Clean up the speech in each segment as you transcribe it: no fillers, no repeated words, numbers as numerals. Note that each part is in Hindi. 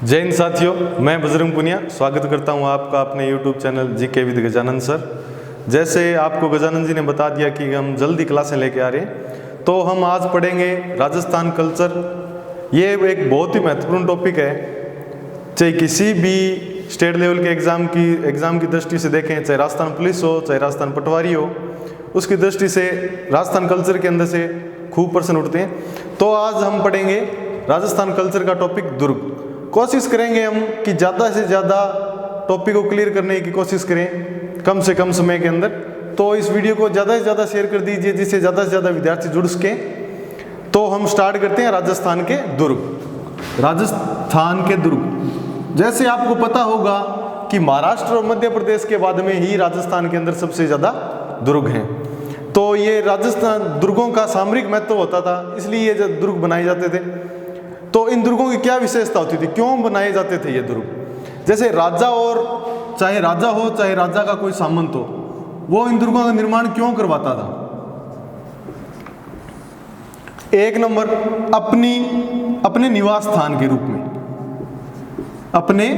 जय हिंद साथियों, मैं बजरंग पुनिया स्वागत करता हूं आपका अपने YouTube channel GK with Gajanan sir. जैसे आपको गजानन जी ने बता दिया कि हम जल्दी क्लासें लेके आ रहे हैं, तो हम आज पढ़ेंगे राजस्थान कल्चर। ये एक बहुत ही महत्वपूर्ण टॉपिक है, चाहे किसी भी स्टेट लेवल के एग्ज़ाम की दृष्टि से देखें, चाहे राजस्थान पुलिस हो, चाहे राजस्थान पटवारी हो, उसकी दृष्टि से राजस्थान कल्चर के अंदर से खूब प्रश्न उठते हैं। तो आज हम पढ़ेंगे राजस्थान कल्चर का टॉपिक दुर्ग। कोशिश करेंगे हम कि ज़्यादा से ज़्यादा टॉपिक को क्लियर करने की कोशिश करें कम से कम समय के अंदर। तो इस वीडियो को ज़्यादा से ज़्यादा शेयर कर दीजिए जिससे ज़्यादा से ज़्यादा विद्यार्थी जुड़ सकें। तो हम स्टार्ट करते हैं राजस्थान के दुर्ग। राजस्थान के दुर्ग, जैसे आपको पता होगा कि महाराष्ट्र और मध्य प्रदेश के बाद में ही राजस्थान के अंदर सबसे ज़्यादा दुर्ग हैं। तो ये राजस्थान दुर्गों का सामरिक महत्व होता था, इसलिए ये दुर्ग बनाए जाते थे। तो इन दुर्गों की क्या विशेषता होती थी, क्यों बनाए जाते थे ये दुर्ग? जैसे राजा और चाहे राजा हो चाहे राजा का कोई सामंत हो, वो इन दुर्गों का निर्माण क्यों करवाता था? एक नंबर, अपने निवास स्थान के रूप में, अपने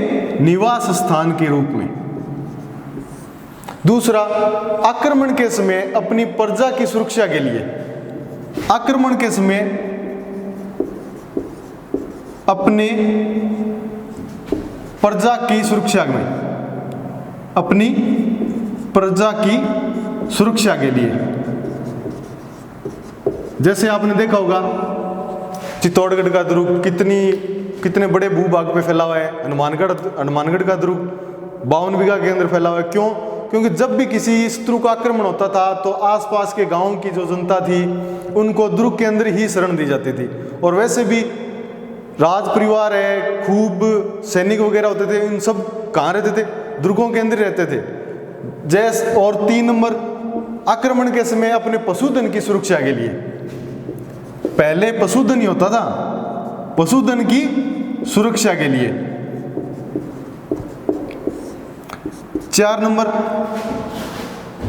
निवास स्थान के रूप में। दूसरा, आक्रमण के समय अपनी प्रजा की सुरक्षा के लिए, आक्रमण के समय अपने प्रजा की सुरक्षा में, अपनी प्रजा की सुरक्षा के लिए। जैसे आपने देखा होगा चित्तौड़गढ़ का दुर्ग कितने बड़े भूभाग पे फैला हुआ है। हनुमानगढ़ का दुर्ग 52 बीघा के अंदर फैला हुआ है। क्यों? क्योंकि जब भी किसी शत्रु का आक्रमण होता था तो आसपास के गांव की जो जनता थी उनको दुर्ग के अंदर ही शरण दी जाती थी। और वैसे भी राज परिवार है, खूब सैनिक वगैरह होते थे, इन सब कहाँ रहते थे? दुर्गों के अंदर रहते थे। जैसे और 3 नंबर, आक्रमण के समय अपने पशुधन की सुरक्षा के लिए। पहले पशुधन ही होता था, पशुधन की सुरक्षा के लिए। 4 नंबर,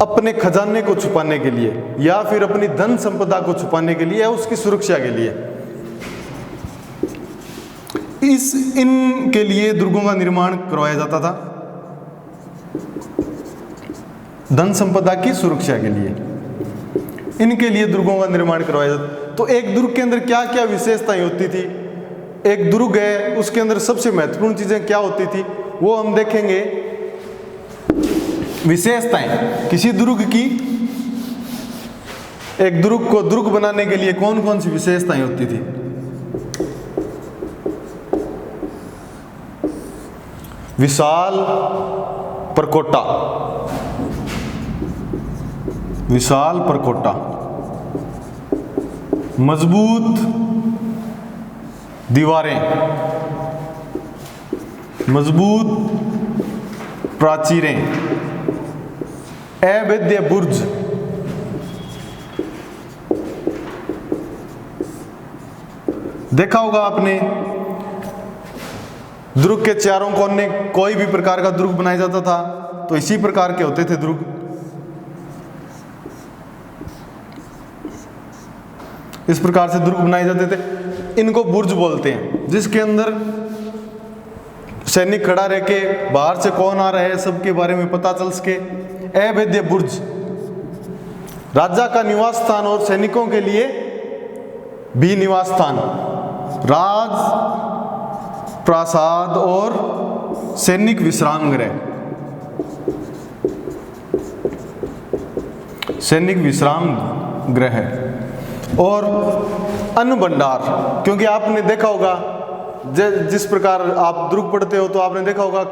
अपने खजाने को छुपाने के लिए या फिर अपनी धन संपदा को छुपाने के लिए या उसकी सुरक्षा के लिए। इनके लिए दुर्गों का निर्माण करवाया जाता था, धन संपदा की सुरक्षा के लिए इनके लिए दुर्गों का निर्माण करवाया जाता। तो एक दुर्ग के अंदर क्या क्या विशेषताएं होती थी? एक दुर्ग है, उसके अंदर सबसे महत्वपूर्ण चीजें क्या होती थी वो हम देखेंगे। विशेषताएं किसी दुर्ग की, एक दुर्ग को दुर्ग बनाने के लिए कौन कौन सी विशेषताएं होती थी? विशाल परकोटा, विशाल परकोटा, मजबूत दीवारें, मजबूत प्राचीरें, अभेद्य बुर्ज, देखा होगा आपने दुर्ग के चारों कोने कोई भी प्रकार का दुर्ग बनाया जाता था तो इसी प्रकार के होते थे दुर्ग। इस प्रकार से दुर्ग बनाए जाते थे। इनको बुर्ज बोलते हैं, जिसके अंदर सैनिक खड़ा रह के बाहर से कौन आ रहा है सबके बारे में पता चल सके। अभेद्य बुर्ज, राजा का निवास स्थान और सैनिकों के लिए भी निवास स्थान, राज प्रासाद और सैनिक विश्राम गृह, सैनिक विश्राम गृह है। और अन्न भंडार, क्योंकि आपने देखा होगा जिस प्रकार आप दुर्ग पढ़ते हो तो आपने देखा होगा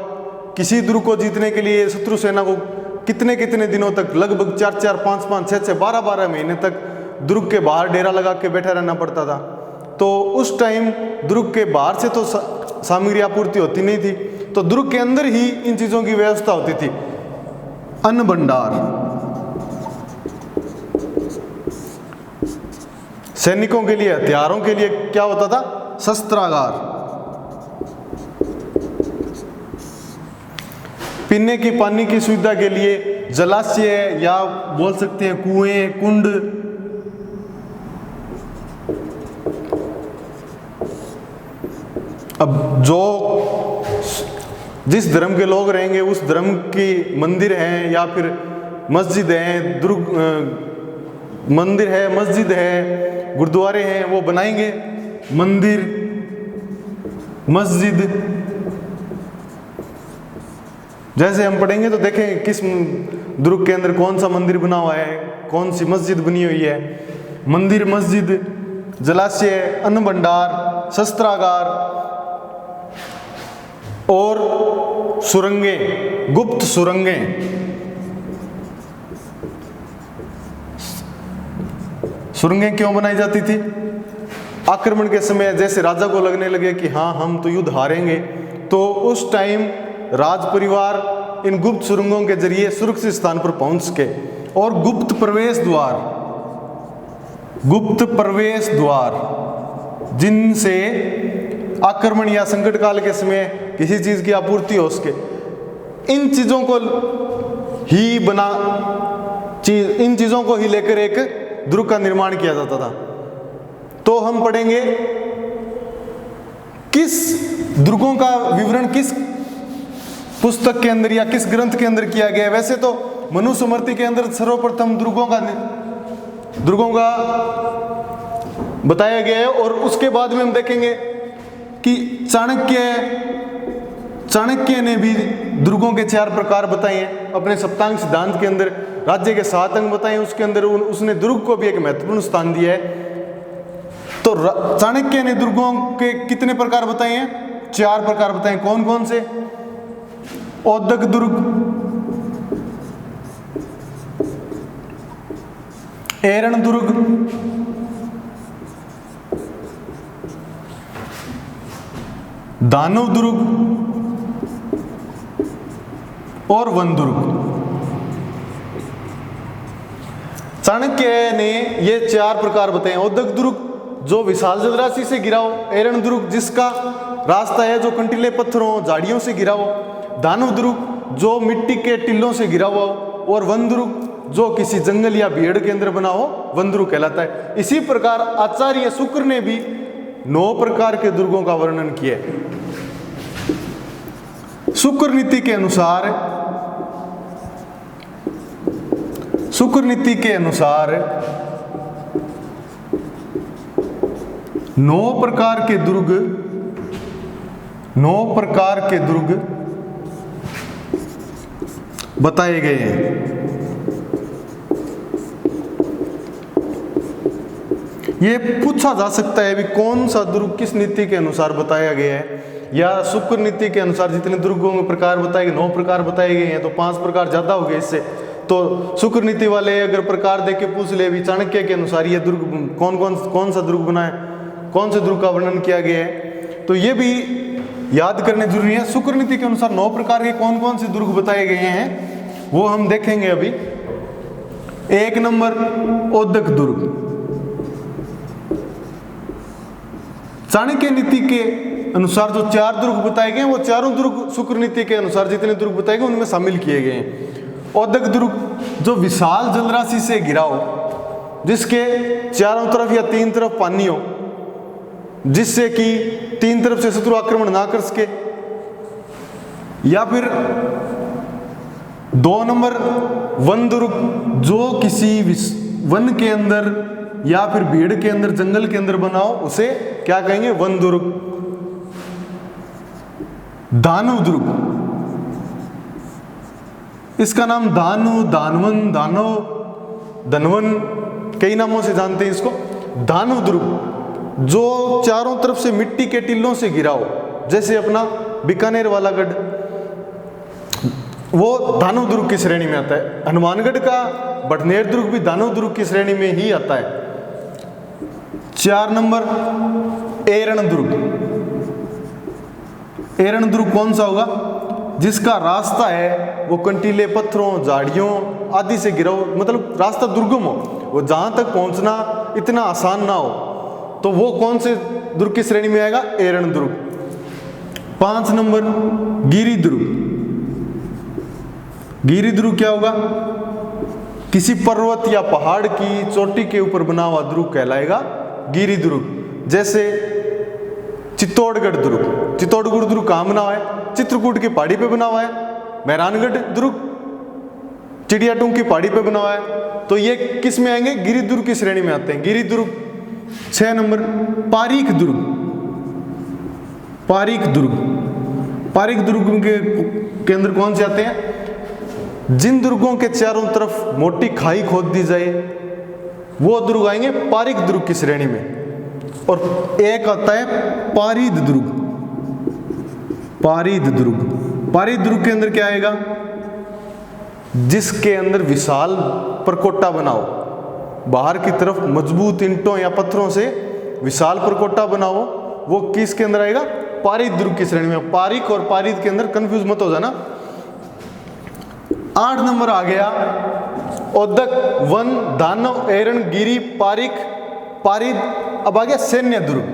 किसी दुर्ग को जीतने के लिए शत्रु सेना को कितने कितने दिनों तक, लगभग 4-4, 5-5, 6-6, 12-12 महीने तक दुर्ग के बाहर डेरा लगा के बैठा रहना पड़ता था। तो उस टाइम दुर्ग के बाहर से तो सामग्री आपूर्ति होती नहीं थी, तो दुर्ग के अंदर ही इन चीजों की व्यवस्था होती थी। अन्न भंडार, सैनिकों के लिए, हथियारों के लिए क्या होता था? शस्त्रागार, पीने की पानी की सुविधा के लिए जलाशय या बोल सकते हैं कुएं, कुंड, अब जो जिस धर्म के लोग रहेंगे उस धर्म की मंदिर हैं या फिर मस्जिद हैं, मंदिर है, मस्जिद है, गुरुद्वारे हैं, वो बनाएंगे। मंदिर, मस्जिद, जैसे हम पढ़ेंगे तो देखें किस दुर्ग के अंदर कौन सा मंदिर बना हुआ है, कौन सी मस्जिद बनी हुई है। मंदिर, मस्जिद, जलाशय, अन्न भंडार, शस्त्रागार और सुरंगें, गुप्त सुरंगें। सुरंगें क्यों बनाई जाती थी? आक्रमण के समय जैसे राजा को लगने लगे कि हाँ हम तो युद्ध हारेंगे, तो उस टाइम राज परिवार इन गुप्त सुरंगों के जरिए सुरक्षित स्थान पर पहुंच सके। और गुप्त प्रवेश द्वार जिनसे आक्रमण या संकट काल के समय किसी चीज की आपूर्ति हो सके, इन चीजों को ही लेकर एक दुर्ग का निर्माण किया जाता था। तो हम पढ़ेंगे किस दुर्गों का विवरण किस पुस्तक के अंदर या किस ग्रंथ के अंदर किया गया है। वैसे तो मनुस्मृति के अंदर सर्वप्रथम दुर्गों का बताया गया है, और उसके बाद में हम देखेंगे कि चाणक्य ने भी दुर्गों के 4 प्रकार बताए हैं अपने सप्तांग सिद्धांत के अंदर। राज्य के 7 अंग बताए, उसके अंदर उसने दुर्ग को भी एक महत्वपूर्ण स्थान दिया है। तो चाणक्य ने दुर्गों के कितने प्रकार बताए हैं? 4 प्रकार बताए। कौन कौन से? औदक दुर्ग, एरण दुर्ग, दानव दुर्ग और वन दुर्ग। चाणक्य ने ये 4 प्रकार बताए। औदक दुर्ग जो विशाल जलराशि से घिरा हो, एरण दुर्ग जिसका रास्ता है जो कंटीले पत्थरों झाड़ियों से घिरा हो, दानव दुर्ग जो मिट्टी के टिल्लों से घिरा हुआ हो, और वन दुर्ग जो किसी जंगल या भीड़ के अंदर बना हो, वन दुर्ग कहलाता है। इसी प्रकार आचार्य शुक्र ने भी 9 प्रकार के दुर्गों का वर्णन किया है। शुक्र नीति के अनुसार 9 प्रकार के दुर्ग बताए गए हैं। ये पूछा जा सकता है भी कौन सा दुर्ग किस नीति के अनुसार बताया गया है, या शुक्र नीति के अनुसार जितने दुर्गों के प्रकार बताए गए 9 प्रकार बताए गए हैं, तो 5 प्रकार ज्यादा हो गए इससे। तो शुक्र नीति वाले अगर प्रकार देख के पूछ ले भी चाणक्य के अनुसार ये दुर्ग कौन सा दुर्ग बना है, कौन से दुर्ग का वर्णन किया गया है, तो ये भी याद करने जरूरी है। शुक्र नीति के अनुसार 9 प्रकार के कौन कौन से दुर्ग बताए गए हैं वो हम देखेंगे अभी। 1 नंबर औदक दुर्ग। चाणक्य नीति के अनुसार जो 4 दुर्ग बताए गए हैं, वो चारों दुर्ग शुक्र नीति के अनुसार जितने दुर्ग बताए गए उनमें शामिल किए गए हैं। औदक दुर्ग जो विशाल जलराशि से घिरा हो, जिसके चारों तरफ या 3 तरफ पानी हो, जिससे कि 3 तरफ से शत्रु आक्रमण ना कर सके। या फिर 2 नंबर वन दुर्ग जो किसी वन के अंदर या फिर भीड़ के अंदर, जंगल के अंदर बना हो, उसे क्या कहेंगे? वन दुर्ग। दानव दुर्ग, इसका नाम दानु, दानवन, दानव, धनवन कई नामों से जानते हैं इसको। दानव दुर्ग जो चारों तरफ से मिट्टी के टिल्लों से घिरा हो, जैसे अपना बीकानेर वाला गढ़, वो दानव दुर्ग की श्रेणी में आता है। हनुमानगढ़ का बटनेर दुर्ग भी दानव दुर्ग की श्रेणी में ही आता है। 4 नंबर एरण दुर्ग। एरण दुर्ग कौन सा होगा? जिसका रास्ता है वो कंटीले पत्थरों, झाड़ियों आदि से घिरा हो, मतलब रास्ता दुर्गम हो, वो जहां तक पहुंचना इतना आसान ना हो, तो वो कौन से दुर्ग की श्रेणी में आएगा? एरण दुर्ग। 5 नंबर गिरि दुर्ग। गिरि दुर्ग क्या होगा? किसी पर्वत या पहाड़ की चोटी के ऊपर बना हुआ दुर्ग कहलाएगा गिरि दुर्ग। जैसे चित्तौड़गढ़ दुर्ग। चित्तौड़गढ़ दुर्ग कहाँ बना हुआ है? चित्रकूट की पहाड़ी पे बना हुआ है। मेहरानगढ़ दुर्ग चिड़ियाटूंग की पहाड़ी पे बना हुआ है। तो ये किस में आएंगे? गिरि दुर्ग की श्रेणी में आते हैं। गिरि दुर्ग 6 नंबर। पारीक दुर्ग, पारीक दुर्ग, पारीक दुर्ग के अंदर कौन से आते हैं? जिन दुर्गों के चारों तरफ मोटी खाई खोद दी जाए वो दुर्ग आएंगे पारीक दुर्ग की श्रेणी में। और एक आता है पारीद दुर्ग, पारीद दुर्ग। पारीद दुर्ग के अंदर क्या आएगा? जिसके अंदर विशाल परकोटा बनाओ, बाहर की तरफ मजबूत ईंटों या पत्थरों से विशाल परकोटा बनाओ, वो किसके अंदर आएगा? पारीद दुर्ग की श्रेणी में। पारीक और पारीद के अंदर कंफ्यूज मत हो जाना। 8 नंबर आ गया औदक, वन, दानव, एरण, गिरी, पारीक, पारीद। अब आ गया सैन्य दुर्ग।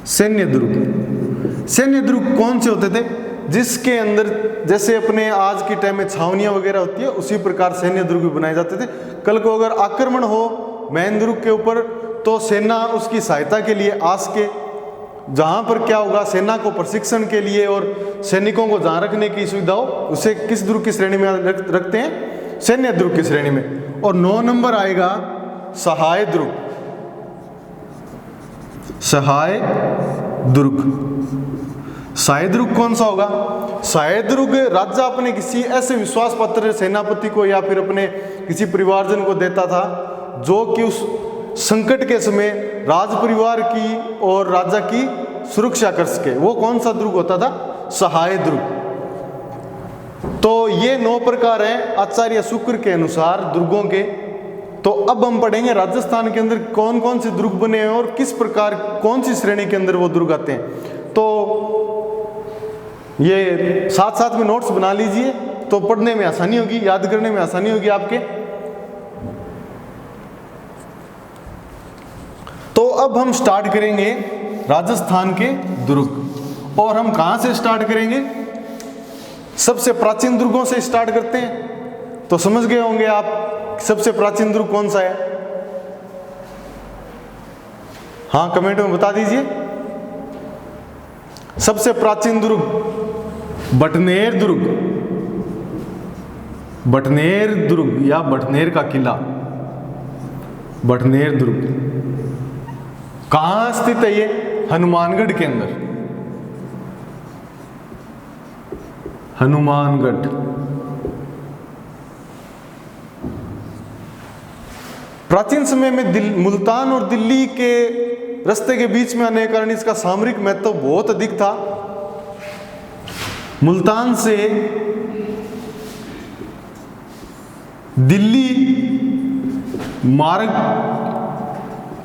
सैन्य दुर्ग, सैन्य दुर्ग कौन से होते थे? जिसके अंदर जैसे अपने आज के टाइम में छावनियां वगैरह होती है उसी प्रकार सैन्य दुर्ग भी बनाए जाते थे। कल को अगर आक्रमण हो मेन दुर्ग के ऊपर तो सेना उसकी सहायता के लिए आस के, जहां पर क्या होगा सेना को प्रशिक्षण के लिए और सैनिकों को जहां रखने की सुविधा हो उसे किस दुर्ग की श्रेणी में रखते हैं? सैन्य दुर्ग की श्रेणी में। और 9 नंबर आएगा सहाय दुर्ग। सहाय दुर्ग, सहाय दुर्ग कौन सा होगा? सहाय दुर्ग राजा अपने किसी ऐसे विश्वास पात्र सेनापति को या फिर अपने किसी परिवारजन को देता था जो कि उस संकट के समय राज परिवार की और राजा की सुरक्षा कर सके। वो कौन सा दुर्ग होता था? सहाय दुर्ग। तो ये 9 प्रकार हैं आचार्य शुक्र के अनुसार दुर्गों के। तो अब हम पढ़ेंगे राजस्थान के अंदर कौन कौन से दुर्ग बने हैं और किस प्रकार कौन सी श्रेणी के अंदर वो दुर्ग आते हैं। तो ये साथ साथ में नोट्स बना लीजिए तो पढ़ने में आसानी होगी, याद करने में आसानी होगी आपके। तो अब हम स्टार्ट करेंगे राजस्थान के दुर्ग। और हम कहां से स्टार्ट करेंगे? सबसे प्राचीन दुर्गों से स्टार्ट करते हैं। तो समझ गए होंगे आप सबसे प्राचीन दुर्ग कौन सा है? हाँ, कमेंट में बता दीजिए। सबसे प्राचीन दुर्ग बटनेर दुर्ग, बटनेर दुर्ग या बटनेर का किला, बटनेर दुर्ग कहां स्थित है? ये हनुमानगढ़ के अंदर, हनुमानगढ़। प्राचीन समय में मुल्तान और दिल्ली के रास्ते के बीच में आने के कारण इसका सामरिक महत्व बहुत अधिक था। मुल्तान से दिल्ली मार्ग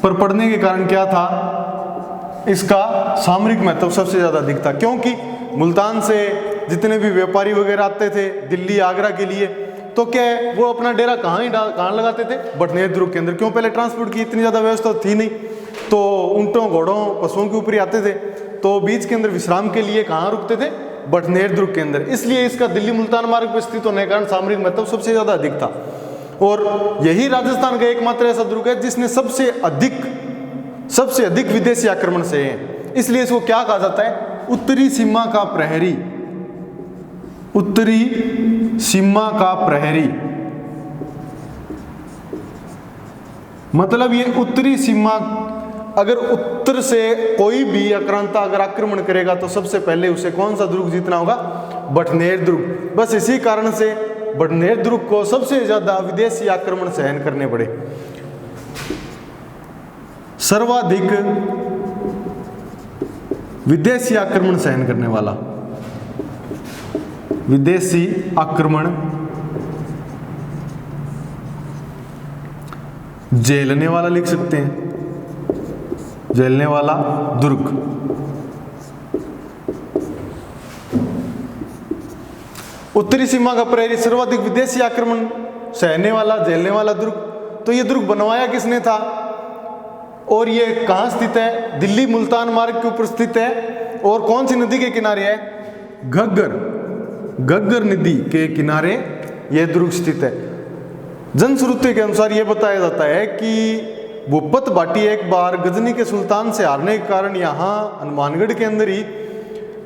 पर पड़ने के कारण क्या था? इसका सामरिक महत्व सबसे ज्यादा अधिक था, क्योंकि मुल्तान से जितने भी व्यापारी वगैरह आते थे दिल्ली आगरा के लिए तो क्या है वो अपना डेरा कहाँ लगाते थे? बटनेर दुर्ग के अंदर। क्यों? पहले ट्रांसपोर्ट की इतनी ज्यादा व्यवस्था थी नहीं, तो ऊंटों घोड़ों पशुओं के ऊपर ही आते थे। तो बीच के अंदर विश्राम के लिए कहाँ रुकते थे? बटनेर दुर्ग के अंदर। इसलिए इसका दिल्ली मुल्तान मार्ग पर स्थित होने के कारण सामरिक महत्व सबसे ज्यादा अधिक था। और यही राजस्थान का एकमात्र ऐसा दुर्ग है जिसने सबसे अधिक विदेशी आक्रमण सहे हैं। इसलिए इसको क्या कहा जाता है? उत्तरी सीमा का प्रहरी, उत्तरी सीमा का प्रहरी। मतलब ये उत्तरी सीमा, अगर उत्तर से कोई भी आक्रांता अगर आक्रमण करेगा तो सबसे पहले उसे कौन सा दुर्ग जीतना होगा? बटनेर दुर्ग। बस इसी कारण से बटनेर दुर्ग को सबसे ज्यादा विदेशी आक्रमण सहन करने पड़े। सर्वाधिक विदेशी आक्रमण सहन करने वाला, विदेशी आक्रमण झेलने वाला लिख सकते हैं, झेलने वाला दुर्ग। उत्तरी सीमा का प्रहरी सर्वाधिक विदेशी आक्रमण सहने वाला, झेलने वाला दुर्ग। तो ये दुर्ग बनवाया किसने था और ये कहां स्थित है? दिल्ली मुल्तान मार्ग के ऊपर स्थित है। और कौन सी नदी के किनारे है? घग्गर नदी के किनारे यह दुर्ग स्थित है। जनश्रुति के अनुसार यह बताया जाता है कि भूपत भाटी एक बार गजनी के सुल्तान से हारने के कारण यहाँ हनुमानगढ़ के अंदर ही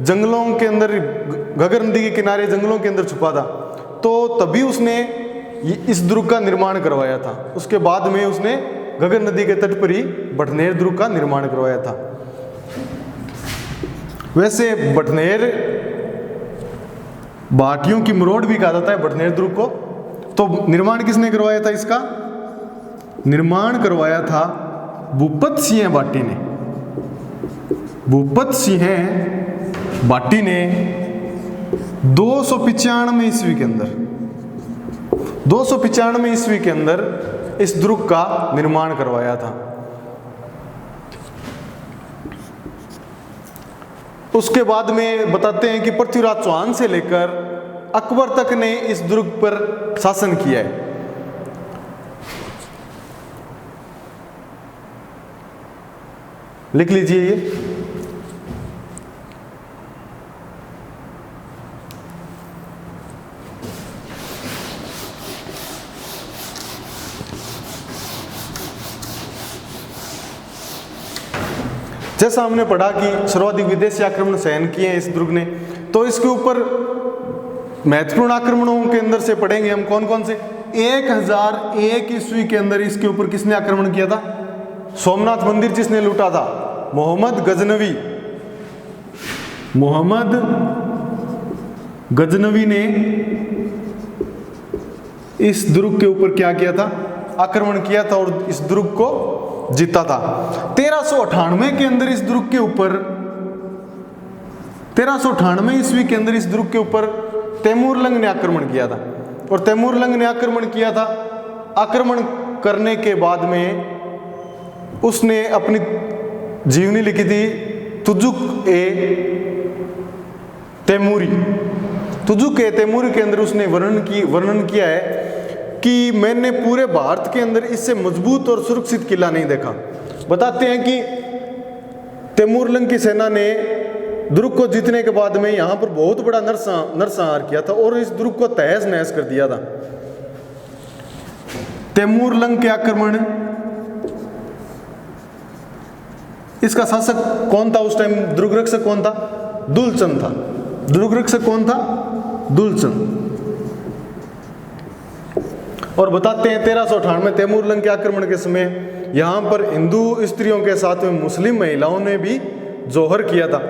जंगलों के अंदर, घगर नदी के किनारे जंगलों के अंदर छुपा था। तो तभी उसने इस दुर्ग का निर्माण करवाया था। उसके बाद में उसने घगर नदी के तट पर ही बटनेर दुर्ग का निर्माण करवाया था। वैसे बटनेर भाटियों की मरोड़ भी कहा जाता है बटनेर दुर्ग को। तो निर्माण किसने करवाया था? इसका निर्माण करवाया था भूपत सिंह भाटी ने। भूपत सिंह भाटी ने 295 ईस्वी के अंदर 295 ईस्वी के अंदर इस दुर्ग का निर्माण करवाया था। उसके बाद में बताते हैं कि पृथ्वीराज चौहान से लेकर अकबर तक ने इस दुर्ग पर शासन किया है। लिख लीजिए ये। जैसा हमने पढ़ा कि सर्वाधिक विदेशी आक्रमण सहन किए हैं इस दुर्ग ने, तो इसके ऊपर महत्वपूर्ण आक्रमणों के अंदर से पढ़ेंगे हम कौन कौन से। 1001 ईस्वी के अंदर इसके ऊपर किसने आक्रमण किया था? सोमनाथ मंदिर जिसने लूटा था, मोहम्मद गजनवी। मोहम्मद गजनवी ने इस दुर्ग के ऊपर क्या किया था? आक्रमण किया था और इस दुर्ग को जीता था। 1398 के अंदर इस दुर्ग के ऊपर 1398 ईस्वी के अंदर इस दुर्ग के ऊपर तैमूरलंग ने आक्रमण किया था। और तैमूरलंग ने आक्रमण किया था। आक्रमण करने के बाद में उसने अपनी जीवनी लिखी थी तुजुक ए तैमूरी। तुजुक ए तैमूरी के अंदर उसने वर्णन किया है कि मैंने पूरे भारत के अंदर इससे मजबूत और सुरक्षित किला नहीं देखा। बताते हैं कि तैमूरलंग की सेना ने दुर्ग को जीतने के बाद में यहाँ पर बहुत बड़ा नरसंहार किया था और इस दुर्ग को तहस नहस कर दिया था। तैमूरलंग के आक्रमण, इसका शासक कौन था उस टाइम? दुर्ग रक्षक कौन था? दुलचंद था। दुर्ग रक्षक कौन था? दुलचंद। और बताते हैं 1398 तैमूरलंग के आक्रमण के समय यहाँ पर हिंदू स्त्रियों के साथ में मुस्लिम महिलाओं ने भी जोहर किया था।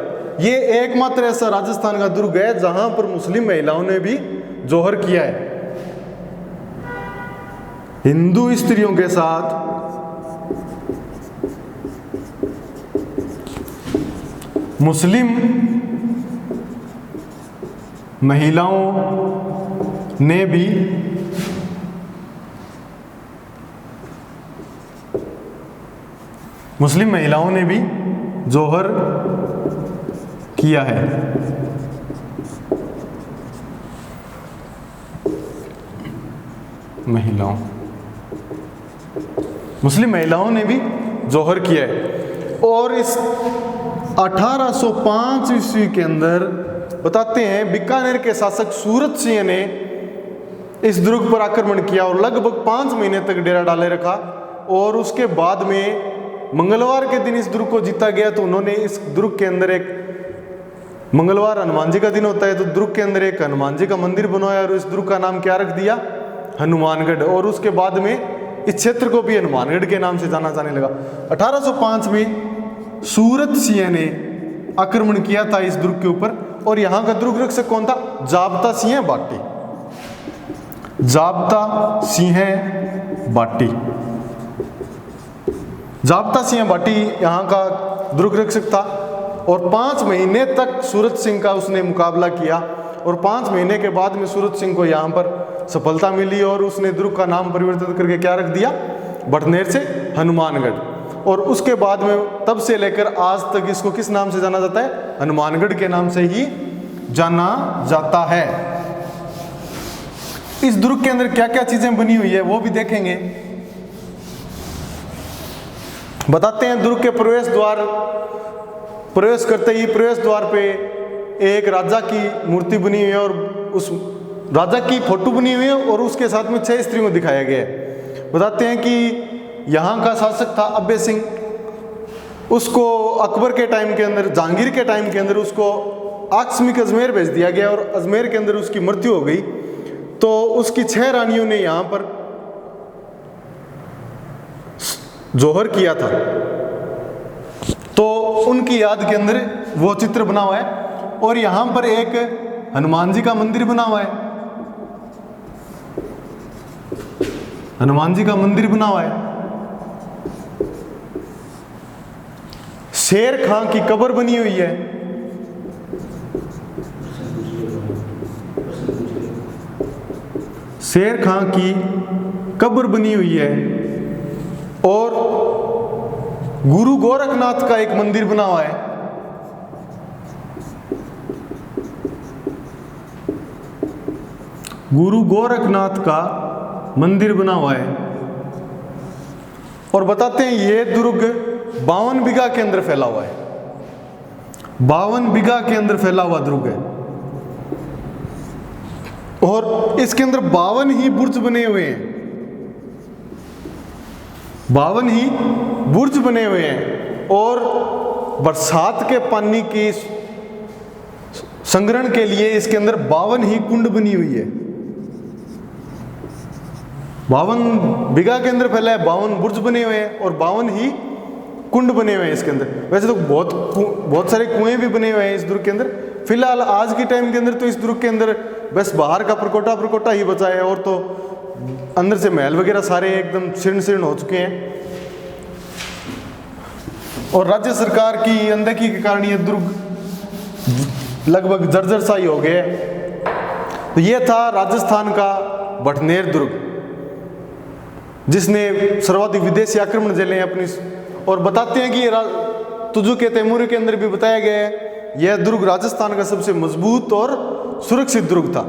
ये एकमात्र ऐसा राजस्थान का दुर्ग है जहां पर मुस्लिम महिलाओं ने भी जोहर किया है। हिंदू स्त्रियों के साथ मुस्लिम महिलाओं ने भी जोहर किया है। मुस्लिम महिलाओं ने भी जोहर किया है। और इस 1805 ईस्वी के अंदर बताते हैं बीकानेर के शासक सूरत सिंह ने इस दुर्ग पर आक्रमण किया और लगभग 5 महीने तक डेरा डाले रखा। और उसके बाद में मंगलवार के दिन इस दुर्ग को जीता गया। तो उन्होंने इस दुर्ग के अंदर एक, मंगलवार हनुमान जी का दिन होता है, तो दुर्ग के अंदर एक हनुमान जी का मंदिर बनवाया और इस दुर्ग का नाम क्या रख दिया? हनुमानगढ़। और उसके बाद में इस क्षेत्र को भी हनुमानगढ़ के नाम से जाना जाने लगा। 1805 में सूरत सिंह ने आक्रमण किया था इस दुर्ग के ऊपर। और यहाँ का दुर्ग रक्षक कौन था? जाब्ता सिंह भाटी। जाब्ता सिंह भाटी। जाब्ता सिंह भाटी यहाँ का दुर्ग रक्षक था। और 5 महीने तक सूरत सिंह का उसने मुकाबला किया। और 5 महीने के बाद में सूरत सिंह को यहाँ पर सफलता मिली और उसने दुर्ग का नाम परिवर्तित करके क्या रख दिया? बटनेर से हनुमानगढ़। और उसके बाद में तब से लेकर आज तक इसको किस नाम से जाना जाता है? हनुमानगढ़ के नाम से ही जाना जाता है। इस दुर्ग के अंदर क्या क्या चीजें बनी हुई है वो भी देखेंगे। बताते हैं दुर्ग के प्रवेश करते ही प्रवेश द्वार पे एक राजा की मूर्ति बनी हुई है और उस राजा की फोटो बनी हुई है और उसके साथ में 6 स्त्रियों को दिखाया गया है। बताते हैं कि यहाँ का शासक था अब्बे सिंह, उसको अकबर के टाइम के अंदर, जहांगीर के टाइम के अंदर उसको आकस्मिक अजमेर भेज दिया गया और अजमेर के अंदर उसकी मृत्यु हो गई। तो उसकी 6 रानियों ने यहाँ पर जोहर किया था, तो उनकी याद के अंदर वो चित्र बना हुआ है। और यहाँ पर एक हनुमान जी का मंदिर बना हुआ है, हनुमान जी का मंदिर बना हुआ है। शेर खां की कब्र बनी हुई है, शेर खां की कब्र बनी हुई है। और गुरु गोरखनाथ का एक मंदिर बना हुआ है। गुरु गोरखनाथ का मंदिर बना हुआ है। और बताते हैं ये दुर्ग 52 बीघा के अंदर फैला हुआ है, 52 बीघा के अंदर फैला हुआ दुर्ग है। और इसके अंदर 52 ही बुर्ज बने हुए हैं, 52 ही बुर्ज बने हुए हैं। और बरसात के पानी की संग्रहण के लिए इसके अंदर 52 ही कुंड बनी हुई है। 52 बीघा के अंदर फैला है, 52 बुर्ज बने हुए हैं और 52 ही कुंड बने हुए हैं इसके अंदर। वैसे तो बहुत सारे कुएं भी बने हुए हैं इस दुर्ग के अंदर। फिलहाल आज के टाइम के अंदर तो इस दुर्ग के अंदर बस बाहर का प्रकोटा ही बचा है, और तो अंदर से महल वगैरह सारे एकदम शीर्ण हो चुके हैं। और राज्य सरकार की अनदेखी के कारण ये दुर्ग लगभग जर्जर सा ही हो गया। तो ये था राजस्थान का भटनेर दुर्ग, जिसने सर्वाधिक विदेशी आक्रमण झेले हैं अपनी। और बताते हैं कि तुजु के तैमूर के अंदर भी बताया गया है यह दुर्ग राजस्थान का सबसे मजबूत और सुरक्षित दुर्ग था।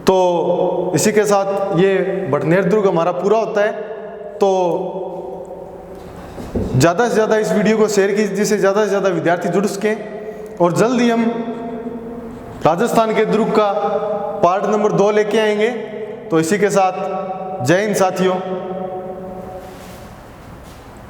तो इसी के साथ ये भटनेर दुर्ग हमारा पूरा होता है। तो ज़्यादा से ज़्यादा इस वीडियो को शेयर कीजिए, जिससे ज़्यादा से ज़्यादा विद्यार्थी जुड़ सकें। और जल्द ही हम राजस्थान के दुर्ग का पार्ट नंबर 2 लेके आएंगे। तो इसी के साथ जय हिंद साथियों।